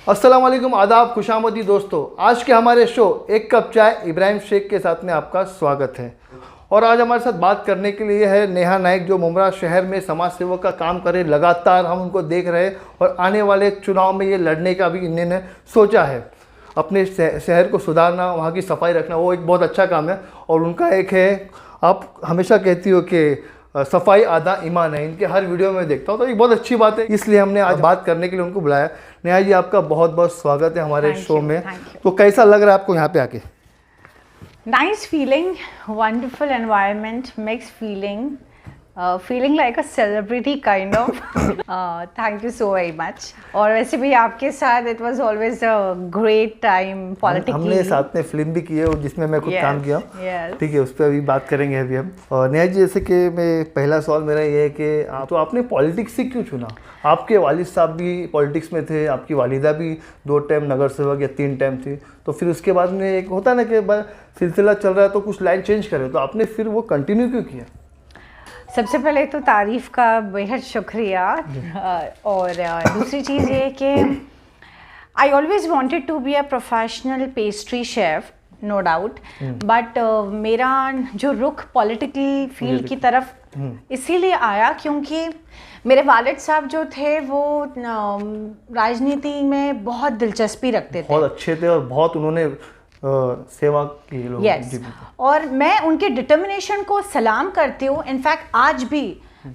अस्सलाम वालेकुम, आदाब, खुशामदी दोस्तों। आज के हमारे शो एक कप चाय इब्राहिम शेख के साथ में आपका स्वागत है। और आज हमारे साथ बात करने के लिए है नेहा नाइक, जो मुमरा शहर में समाज सेवक का काम करे। लगातार हम उनको देख रहे हैं और आने वाले चुनाव में ये लड़ने का भी इन्होंने सोचा है। अपने शहर को सुधारना, वहाँ की सफाई रखना, वो एक बहुत अच्छा काम है। और उनका एक है, आप हमेशा कहती हो कि सफाई आधा ईमान है। इनके हर वीडियो में देखता हूँ, तो ये बहुत अच्छी बात है। इसलिए हमने आज बात करने के लिए उनको बुलाया। नेहा जी, आपका बहुत बहुत स्वागत है हमारे शो में। तो कैसा लग रहा है आपको यहाँ पे आके? Nice feeling, wonderful environment, mixed feeling, feeling like a celebrity kind of. Thank you so very much. और वैसे भी आपके साथ it was always a great time politically. हमने साथ में फिल्म भी की है जिसमें मैं खुद काम किया। ठीक है, उस पर अभी बात करेंगे अभी हम। और नेहा जी, जैसे कि मैं पहला सवाल मेरा ये है कि तो आपने पॉलिटिक्स से क्यों चुना? आपके वालिद साहब भी पॉलिटिक्स में थे, आपकी वालिदा भी 2 टाइम नगर सेवक या 3 टाइम थी। तो फिर उसके बाद में एक होता ना कि सिलसिला चल रहा है तो कुछ लाइन चेंज करे, तो आपने फिर वो कंटिन्यू क्यों किया? सबसे पहले तो तारीफ़ का बेहद शुक्रिया। और दूसरी चीज़ ये कि I always wanted to be a professional pastry chef, no doubt. But मेरा जो रुख पॉलिटिकल फील्ड की तरफ इसीलिए आया क्योंकि मेरे वालिद साहब जो थे वो राजनीति में बहुत दिलचस्पी रखते थे, बहुत अच्छे थे और बहुत उन्होंने सेवा की लोग। yes. और मैं उनके डिटर्मिनेशन को सलाम करती हूँ। इनफैक्ट आज भी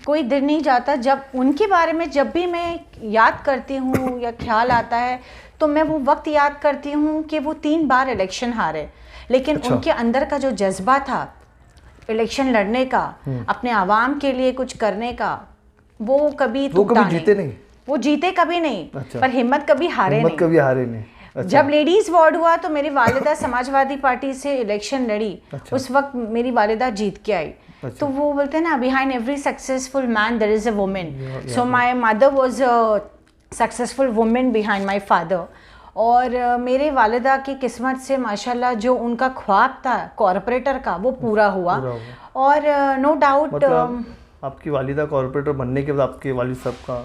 कोई दिन नहीं जाता जब उनके बारे में जब भी मैं याद करती हूँ या ख्याल आता है तो मैं वो वक्त याद करती हूँ कि वो 3 बार इलेक्शन हारे, लेकिन उनके अंदर का जो जज्बा था इलेक्शन लड़ने का, अपने आवाम के लिए कुछ करने का, वो कभी जीते नहीं। वो जीते कभी नहीं। अच्छा। पर हिम्मत कभी हारे नहीं। अच्छा। जब लेडीज वार्ड हुआ तो मेरी वालिदा समाजवादी पार्टी से इलेक्शन लड़ी। अच्छा। उस वक्त मेरी वालिदा जीत के आई। अच्छा। तो वो बोलते हैं ना, behind every successful man there is a woman. So my mother was a successful woman behind my father. और मेरे वालिदा की किस्मत से माशाल्लाह जो उनका ख्वाब था कॉरपोरेटर का वो पूरा हुआ। और नो डाउट आपकी वालिदा कॉर्पोरेटर बनने के बाद आपके वालिद साहब का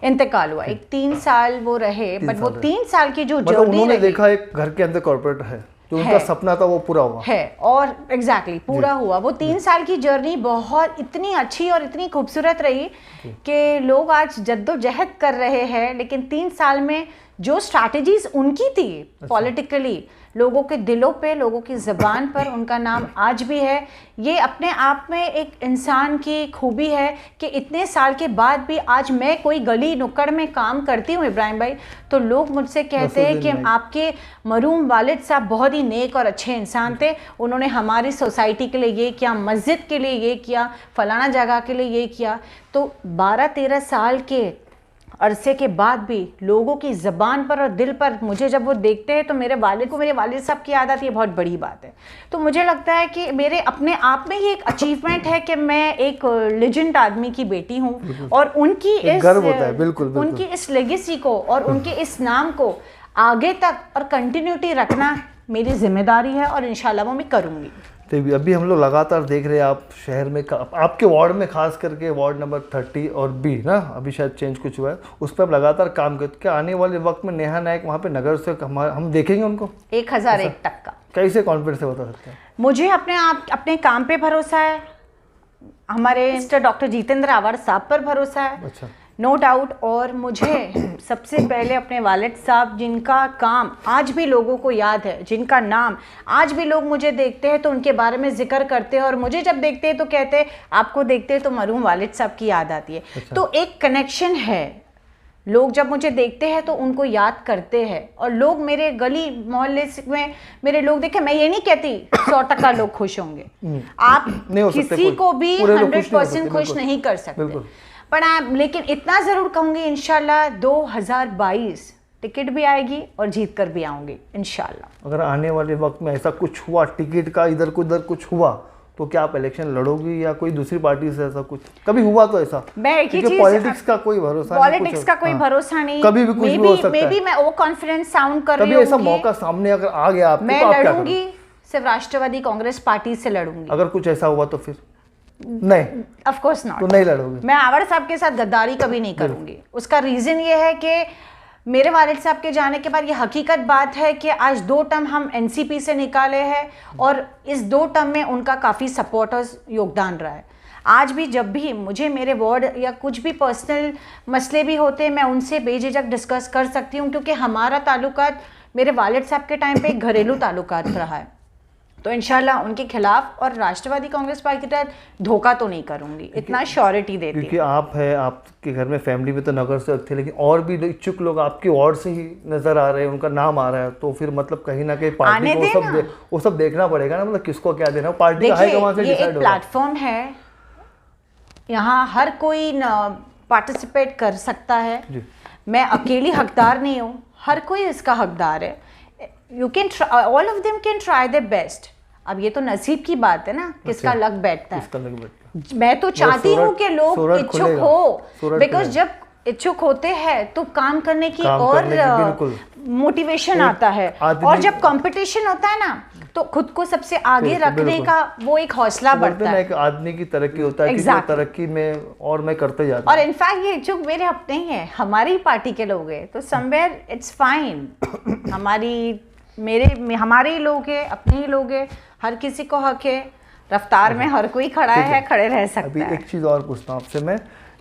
इंतकाल हुआ। एक 3 साल वो रहे, बट वो 3 साल की जो जर्नी उन्होंने देखा एक घर के अंदर कॉर्पोरेटर है, जो उनका सपना था वो पूरा हुआ है। और एग्जैक्टली पूरा हुआ। वो 3 साल की जर्नी बहुत इतनी अच्छी और इतनी खूबसूरत रही कि लोग आज जद्दोजहद कर रहे हैं, लेकिन 3 साल में जो स्ट्रैटेजीज उनकी थी पॉलिटिकली, लोगों के दिलों पे, लोगों की ज़बान पर उनका नाम आज भी है। ये अपने आप में एक इंसान की खूबी है कि इतने साल के बाद भी आज मैं कोई गली नुक्कड़ में काम करती हूँ इब्राहिम भाई, तो लोग मुझसे कहते हैं कि आपके मरूम वालिद साहब बहुत ही नेक और अच्छे इंसान थे। उन्होंने हमारी सोसाइटी के लिए ये किया, मस्जिद के लिए ये किया, फलाना जगह के लिए ये किया। तो 12-13 साल के अरसे के बाद भी लोगों की ज़बान पर और दिल पर मुझे जब वो देखते हैं तो मेरे वालिद साहब की याद आती है। बहुत बड़ी बात है। तो मुझे लगता है कि मेरे अपने आप में ही एक अचीवमेंट है कि मैं एक लेजेंड आदमी की बेटी हूँ और उनकी उनकी इस लेगेसी को और उनके इस नाम को आगे तक और कंटिन्यूटी रखना मेरी जिम्मेदारी है और इंशाल्लाह वो मैं करूँगी। तो अभी हम लोग लगातार देख रहे हैं आप शहर में, आपके वार्ड में खास करके वार्ड नंबर 30 और बी ना, अभी शायद चेंज कुछ हुआ है, उस पर आप लगातार काम करते। क्या आने वाले वक्त में नेहा नाइक वहाँ पे नगर से हम देखेंगे उनको 1001 तक का? कैसे कॉन्फिडेंस से बता सकते हैं? मुझे अपने काम पे भरोसा है, हमारे मिस्टर डॉक्टर जितेंद्र आवार साहब पर भरोसा है। अच्छा। No doubt. और मुझे सबसे पहले अपने वालिद साहब, जिनका काम आज भी लोगों को याद है, जिनका नाम आज भी लोग मुझे देखते हैं तो उनके बारे में जिक्र करते हैं, और मुझे जब देखते हैं तो कहते हैं आपको देखते हैं तो मरहूम वालिद साहब की याद आती है। अच्छा। तो एक कनेक्शन है। लोग जब मुझे देखते हैं तो उनको याद करते हैं। और लोग मेरे गली मोहल्ले में मेरे लोग देखे, मैं ये नहीं कहती 100% लोग खुश होंगे, आप किसी को भी 100% खुश नहीं कर सकते, पर लेकिन इतना ज़रूर कहूँगी इंशाल्लाह 2022 टिकट भी आएगी और जीत कर भी आऊँगी इंशाल्लाह। अगर आने वाले वक्त में ऐसा कुछ हुआ, टिकट का इधर कुछ हुआ, तो क्या आप इलेक्शन लड़ोगी या कोई दूसरी पार्टी से? ऐसा कुछ कभी हुआ तो ऐसा? मैं एक ही चीज, पॉलिटिक्स का कोई भरोसा नहीं, पॉलिटिक्स का कोई भरोसा नहीं, कभी भी कुछ भी हो सकता है। मे बी मैं ओवर कॉन्फिडेंस साउंड कर रही हूँ, कभी ऐसा मौका सामने अगर आ गया आपको, मैं लड़ूंगी, सिर्फ राष्ट्रवादी कांग्रेस पार्टी से लड़ूंगी। अगर कुछ ऐसा हुआ तो फिर नहीं, ऑफ कोर्स नॉट, तो नहीं लड़ोगे? मैं आवर साहब के साथ गद्दारी कभी नहीं करूंगी। उसका रीजन ये है कि मेरे वालिद साहब के जाने के बाद ये हकीकत बात है कि आज 2 टर्म हम एनसीपी से निकाले हैं और इस 2 टर्म में उनका काफ़ी सपोर्टर्स योगदान रहा है। आज भी जब भी मुझे मेरे वार्ड या कुछ भी पर्सनल मसले भी होते हैं, मैं उनसे बेझिझक डिस्कस कर सकती हूँ, क्योंकि हमारा ताल्लुकात मेरे वालिद साहब के टाइम पे एक घरेलू ताल्लुकात रहा है। तो इंशाल्लाह उनके खिलाफ और राष्ट्रवादी कांग्रेस पार्टी के तहत धोखा तो नहीं करूंगी, इतना श्योरिटी देती क्योंकि आप है, आपके घर में फैमिली में तो नगर सेवक थे, लेकिन और भी इच्छुक लोग आपके वार्ड से ही नजर आ रहे हैं, उनका नाम आ रहा है, तो फिर मतलब कहीं ना कहीं पार्टी को वो सब देखना पड़ेगा ना, मतलब किसको क्या देना, पार्टी का हाईकमान से डिसाइड होगा। ये एक प्लेटफॉर्म है, यहाँ हर कोई पार्टिसिपेट कर सकता है। मैं अकेली हकदार नहीं हूँ, हर कोई इसका हकदार है। You can all of them can try their best. अब ये तो नसीब की बात है ना, किसका लक बैठता है। मैं तो चाहती हूँ कि लोग इच्छुक हो, बिकॉज जब इच्छुक होते हैं तो काम करने की और मोटिवेशन आता है, और जब कंपटीशन होता है ना तो खुद को सबसे आगे रखने का वो एक हौसला बढ़ता है। एक आदमी की तरक्की होता है कि तरक्की में और मैं करते जाता हूं। और इनफैक्ट ये इच्छुक मेरे अपने ही है, हमारी पार्टी के लोग हैं, तो समवेयर इट्स फाइन। हमारे ही लोग हैं, अपने ही लोग हैं, हर किसी को हक है, रफ्तार में हर कोई खड़ा है, खड़े रह सकता है। अभी एक चीज़ और पूछता हूँ आपसे मैं,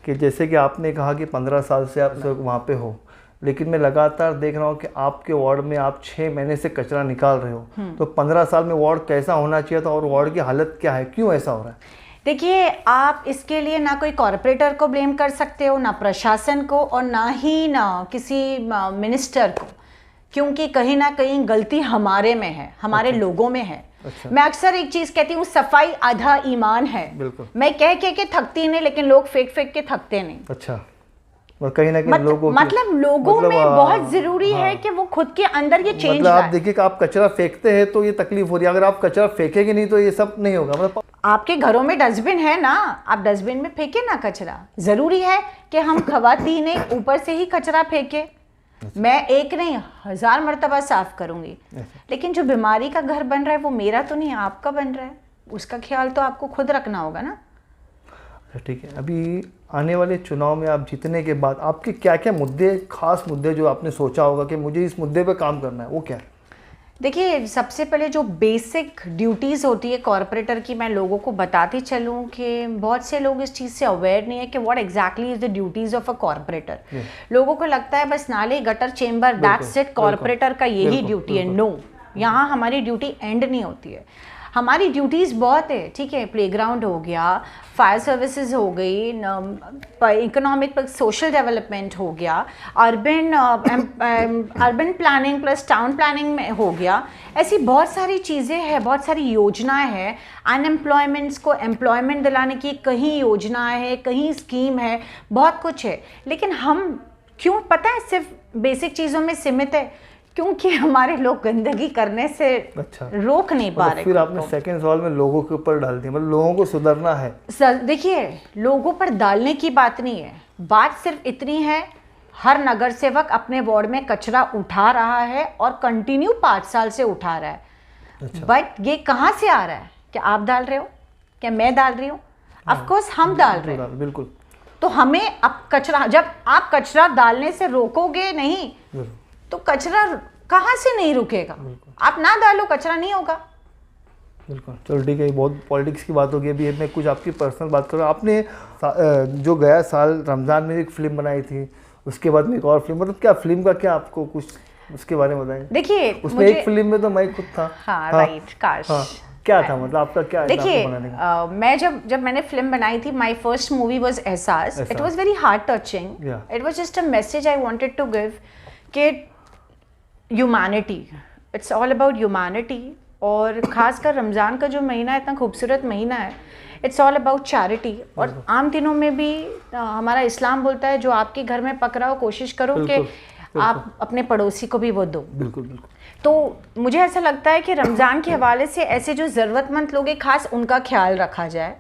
कि जैसे कि आपने कहा कि 15 साल से आप वहाँ पे हो, लेकिन मैं लगातार देख रहा हूँ कि आपके वार्ड में आप 6 महीने से कचरा निकाल रहे हो, तो 15 साल में वार्ड कैसा होना चाहिए था और वार्ड की हालत क्या है, क्यों ऐसा हो रहा है? देखिए, आप इसके लिए ना कोई कॉरपोरेटर को ब्लेम कर सकते हो, ना प्रशासन को, और ना ही किसी मिनिस्टर को, क्योंकि कहीं ना कहीं गलती हमारे में है, हमारे लोगों में है। मैं अक्सर एक चीज कहती हूँ, सफाई आधा ईमान है। मैं कह के थकती नहीं, लेकिन लोग फेंक के थकते नहीं। अच्छा, और कहीं ना कहीं लोगों में बहुत जरूरी है कि वो खुद के अंदर ये चेंज आप देखिए कि आप कचरा फेंकते हैं तो ये तकलीफ हो रही है, अगर आप कचरा फेंकेंगे नहीं तो ये सब नहीं होगा। मतलब आपके घरों में डस्टबिन है ना, आप डस्टबिन में फेंके ना कचरा। जरूरी है कि हम खवातीनें ऊपर से ही कचरा फेंके। मैं एक नहीं 1000 मरतबा साफ करूंगी, लेकिन जो बीमारी का घर बन रहा है वो मेरा तो नहीं, आपका बन रहा है, उसका ख्याल तो आपको खुद रखना होगा ना। ठीक है, अभी आने वाले चुनाव में आप जीतने के बाद आपके क्या क्या मुद्दे, खास मुद्दे जो आपने सोचा होगा कि मुझे इस मुद्दे पे काम करना है, वो क्या है? देखिए, सबसे पहले जो बेसिक ड्यूटीज़ होती है कॉरपोरेटर की, मैं लोगों को बताती चलूँ कि बहुत से लोग इस चीज़ से अवेयर नहीं है कि what exactly is the duties of a corporator. लोगों को लगता है बस नाले, gutter, chamber, that's it, corporator का यही ड्यूटी है। नो, यहाँ हमारी ड्यूटी एंड नहीं होती है, हमारी ड्यूटीज़ बहुत है। ठीक है, प्लेग्राउंड हो गया, फायर सर्विसेज हो गई, इकोनॉमिक सोशल डेवलपमेंट हो गया, urban planning plus town planning में हो गया, ऐसी बहुत सारी चीज़ें हैं, बहुत सारी योजनाएं हैं। अनएम्प्लॉयमेंट्स को एम्प्लॉयमेंट दिलाने की कहीं योजनाएं है, कहीं स्कीम है, बहुत कुछ है। लेकिन हम क्यों, पता है, सिर्फ बेसिक चीज़ों में सीमित है, क्योंकि हमारे लोग गंदगी करने से रोक नहीं पा रहे। फिर आपने सेकंड सवाल में लोगों के ऊपर डाल दिया, मतलब लोगों को सुधरना है। देखिए, लोगों पर डालने की बात नहीं है, बात सिर्फ इतनी है, हर नगर सेवक अपने वार्ड में कचरा उठा रहा है और कंटिन्यू 5 साल से उठा रहा है। बट ये कहाँ से आ रहा है? क्या आप डाल रहे हो? क्या मैं डाल रही हूँ? ऑफकोर्स हम डाल रहे हैं, बिल्कुल। तो हमें अब कचरा, जब आप कचरा डालने से रोकोगे नहीं तो कचरा कहाँ से नहीं रुकेगा? आप ना डालो, कचरा नहीं होगा। बिल्कुल, चलो ठीक है, बहुत पॉलिटिक्स की बात होगी। अभी मैं कुछ आपकी पर्सनल बात करूँ। आपने जो गया साल रमज़ान में एक फिल्म बनाई थी, उसके बाद में एक और फिल्म, मतलब क्या फिल्म का क्या आपको कुछ उसके बारे में बताएं? देखिए, उसमें एक फिल्म में तो मैं खुद था। राइट, काश। क्या था, मतलब आपका क्या? देखिए, मैं जब मैंने फिल्म बनाई थी, my first movie was Ehsaas. It was very heart touching. It was just a message I wanted to give कि humanity, it's all about humanity. और ख़ासकर रमज़ान का जो महीना है, इतना खूबसूरत महीना है, इट्स ऑल अबाउट चैरिटी। और आम दिनों में भी हमारा इस्लाम बोलता है, जो आपके घर में पक रहा हो, कोशिश करो कि आप अपने पड़ोसी को भी वो दो। बिल्कुल बिल्कुल। तो मुझे ऐसा लगता है कि रमज़ान के हवाले से ऐसे जो ज़रूरतमंद लोग हैं, ख़ास उनका ख्याल रखा जाए।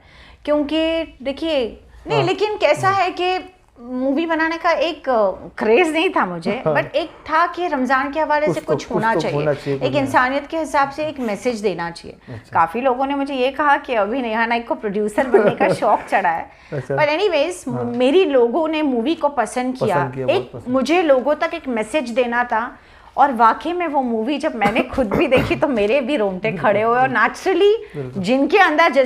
क्योंकि देखिए, नहीं, लेकिन कैसा है कि मूवी बनाने का एक क्रेज नहीं था मुझे, बट एक था कि रमजान के हवाले से कुछ होना चाहिए, एक इंसानियत के हिसाब से एक मैसेज देना चाहिए। काफी लोगों ने मुझे ये कहा कि अभी नेहा नाइक को प्रोड्यूसर बनने का शौक चढ़ा है, पर एनीवेज मेरी लोगों ने मूवी को पसंद किया। एक मुझे लोगों तक एक मैसेज देना था, और वाकई में वो मूवी जब मैंने खुद भी देखी तो मेरे भी रोंगटे खड़े हुए, और नेचुरली जिनके अंदर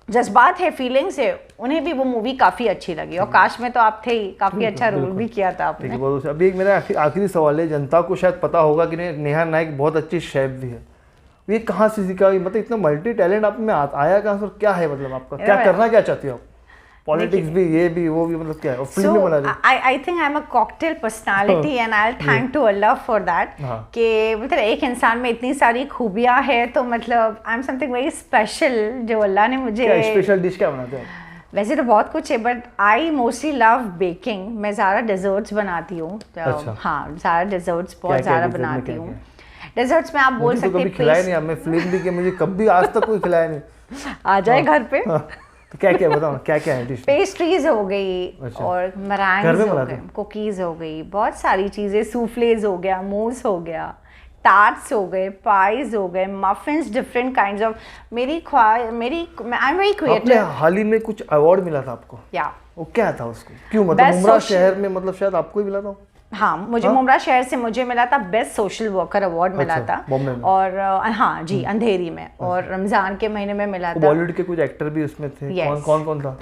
जज्बात है, फीलिंग्स है, उन्हें भी वो मूवी काफ़ी अच्छी लगी। और काश में तो आप थे ही, काफ़ी अच्छा रोल भी किया था आपने। अभी एक मेरा आखिरी सवाल है, जनता को शायद पता होगा कि नेहा नाइक बहुत अच्छी शेफ भी है, ये कहाँ से सीखा? मतलब इतना मल्टी टैलेंट आप में आया कहाँ से? क्या है मतलब आपका, क्या करना क्या चाहती हो आप? पॉलिटिक्स भी, ये भी, वो भी, मतलब क्या है? फिल्म भी बना रही। I think I am a cocktail personality and I thank to Allah for that, कि मतलब एक इंसान में इतनी सारी खूबियां है, तो मतलब I am something very special जो अल्लाह ने मुझे। स्पेशल डिश क्या बनाते हैं? वैसे तो बहुत कुछ है, but I mostly love baking. मैं ज़्यादा डेजर्ट्स बनाती हूँ। अच्छा। हाँ, ज़्यादा डेजर्ट्स बहुत ज़्यादा बनाती हूँ। डेजर्ट्स में आप बोल सकते हैं, खिलाया नहीं, मैं फिल्म भी कि मुझे कभी आज तक कोई खिलाया नहीं। आ जाए घर पे। तो क्या क्या बताओ, क्या क्या है डिश? पेस्ट्रीज हो गई, और मरांग्स हो गए, कुकीज हो गई, बहुत सारी चीज़ें, सूफ्लेज हो गया, मूस हो गया, टार्ट्स हो गए, पाइज हो गए, muffins, different kinds of. I am very creative. हाल ही में कुछ अवार्ड मिला था आपको? या वो क्या था उसको? क्यों, मतलब मुमरा शहर में, मतलब शायद आपको ही मिला था? हाँ, मुझे मुमरा शहर से मुझे मिला था बेस्ट सोशल वर्कर अवार्ड मिला था, और हाँ जी, अंधेरी में, और रमजान के महीने में मिला था। बॉलीवुड के कुछ एक्टर भी उसमें थे? कौन था?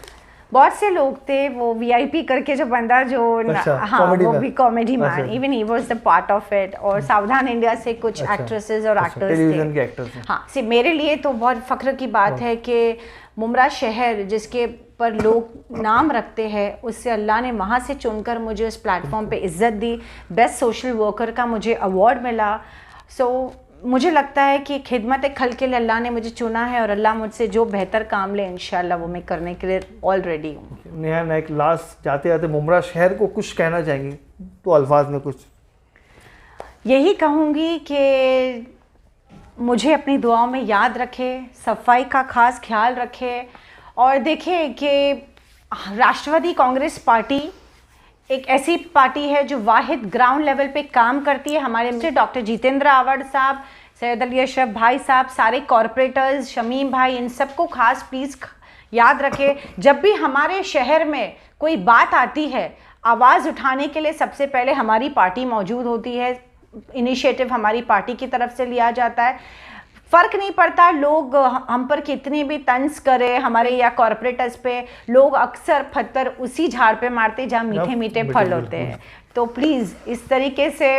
बहुत से लोग थे। वो VIP करके जो बंदा जो हाँ, वो भी comedy man, even he was the part of it. और सावधान इंडिया से कुछ एक्ट्रेसेस और एक्टर्स टेलीविजन के एक्टर्स। हाँ, मेरे लिए तो बहुत फख्र की बात है कि मुमरा शहर जिसके पर लोग नाम रखते हैं, उससे अल्लाह ने वहाँ से चुनकर मुझे उस प्लेटफॉर्म पे इज़्ज़त दी। बेस्ट सोशल वर्कर का मुझे अवार्ड मिला। सो मुझे लगता है कि खिदमत खल के लिए अल्लाह ने मुझे चुना है, और अल्लाह मुझसे जो बेहतर काम ले इंशाल्लाह वो मैं करने के लिए ऑल रेडी हूँ। नेहा नाइक, लास्ट जाते जाते मुमरा शहर को कुछ कहना चाहेंगी तो अल्फाज में कुछ? यही कहूँगी कि मुझे अपनी दुआओं में याद रखे, सफाई का खास ख्याल रखे, और देखें कि राष्ट्रवादी कांग्रेस पार्टी एक ऐसी पार्टी है जो वाहिद ग्राउंड लेवल पे काम करती है। हमारे डॉक्टर जितेंद्र आवाड साहब, सैयद अली अशरफ भाई साहब, सारे कॉरपोरेटर्स, शमीम भाई, इन सबको खास प्लीज़ याद रखें। जब भी हमारे शहर में कोई बात आती है, आवाज़ उठाने के लिए सबसे पहले हमारी पार्टी मौजूद होती है। इनिशिएटिव हमारी पार्टी की तरफ से लिया जाता है। फ़र्क नहीं पड़ता लोग हम पर कितनी भी तंज करें, हमारे या कॉरपोरेटर्स पे, लोग अक्सर पत्थर उसी झाड़ पे मारते जहाँ मीठे मीठे फल होते हैं। तो प्लीज़ इस तरीके से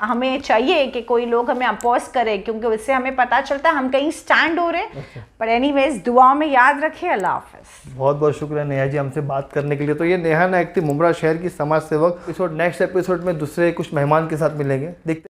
हमें चाहिए कि कोई लोग हमें अपोज करे, क्योंकि उससे हमें पता चलता है हम कहीं स्टैंड हो रहे। पर एनीवेज दुआ में याद रखें। अल्लाह हाफ़िज़। बहुत बहुत शुक्रिया नेहा जी हमसे बात करने के लिए। तो ये नेहा नाइक थी, मुमरा शहर की समाज सेवक। नेक्स्ट एपिसोड में दूसरे कुछ मेहमान के साथ मिलेंगे। देखते